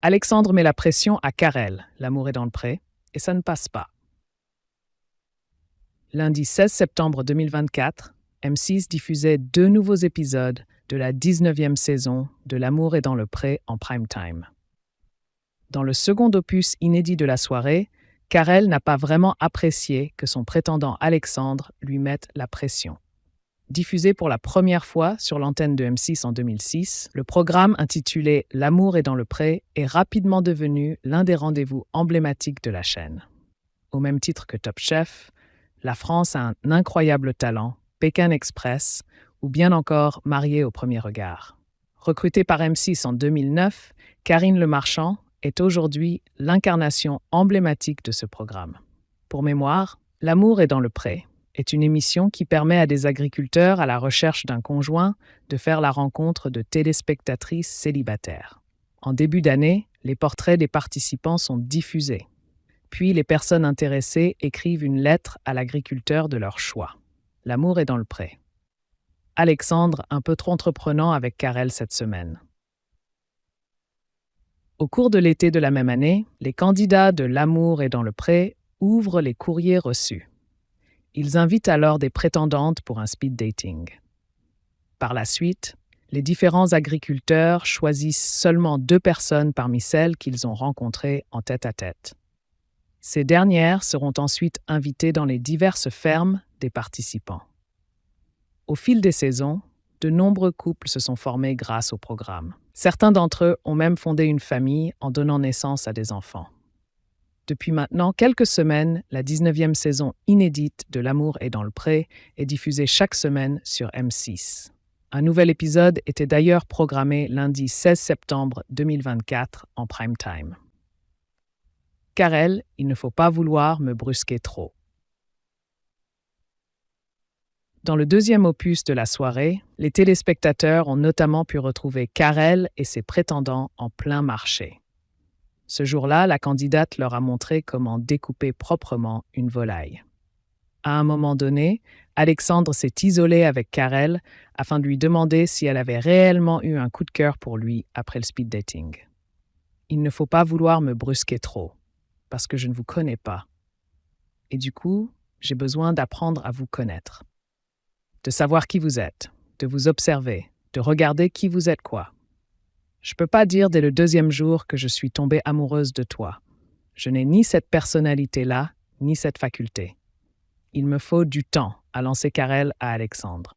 Alexandre met la pression à Karel, l'amour est dans le pré, et ça ne passe pas. Lundi 16 septembre 2024, M6 diffusait 2 nouveaux épisodes de la 19e saison de L'amour est dans le pré en prime time. Dans le second opus inédit de la soirée, Karel n'a pas vraiment apprécié que son prétendant Alexandre lui mette la pression. Diffusé pour la première fois sur l'antenne de M6 en 2006, le programme intitulé L'amour est dans le pré est rapidement devenu l'un des rendez-vous emblématiques de la chaîne. Au même titre que Top Chef, La France a un incroyable talent, Pékin Express, ou bien encore Mariée au premier regard. Recrutée par M6 en 2009, Karine Le Marchand est aujourd'hui l'incarnation emblématique de ce programme. Pour mémoire, L'amour est dans le pré est une émission qui permet à des agriculteurs à la recherche d'un conjoint de faire la rencontre de téléspectatrices célibataires. En début d'année, les portraits des participants sont diffusés. Puis les personnes intéressées écrivent une lettre à l'agriculteur de leur choix. L'amour est dans le pré. Alexandre, un peu trop entreprenant avec Karel cette semaine. Au cours de l'été de la même année, les candidats de L'amour est dans le pré ouvrent les courriers reçus. Ils invitent alors des prétendantes pour un speed dating. Par la suite, les différents agriculteurs choisissent seulement 2 personnes parmi celles qu'ils ont rencontrées en tête-à-tête. Ces dernières seront ensuite invitées dans les diverses fermes des participants. Au fil des saisons, de nombreux couples se sont formés grâce au programme. Certains d'entre eux ont même fondé une famille en donnant naissance à des enfants. Depuis maintenant quelques semaines, la 19e saison inédite de L'amour est dans le pré est diffusée chaque semaine sur M6. Un nouvel épisode était d'ailleurs programmé lundi 16 septembre 2024 en prime time. Karel, il ne faut pas vouloir me brusquer trop. Dans le deuxième opus de la soirée, les téléspectateurs ont notamment pu retrouver Karel et ses prétendants en plein marché. Ce jour-là, la candidate leur a montré comment découper proprement une volaille. À un moment donné, Alexandre s'est isolé avec Karel afin de lui demander si elle avait réellement eu un coup de cœur pour lui après le speed dating. Il ne faut pas vouloir me brusquer trop, parce que je ne vous connais pas. Et du coup, j'ai besoin d'apprendre à vous connaître. De savoir qui vous êtes, de vous observer, de regarder qui vous êtes quoi. Je peux pas dire dès le 2e jour que je suis tombée amoureuse de toi. Je n'ai ni cette personnalité-là, ni cette faculté. Il me faut du temps, a lancé Karel à Alexandre.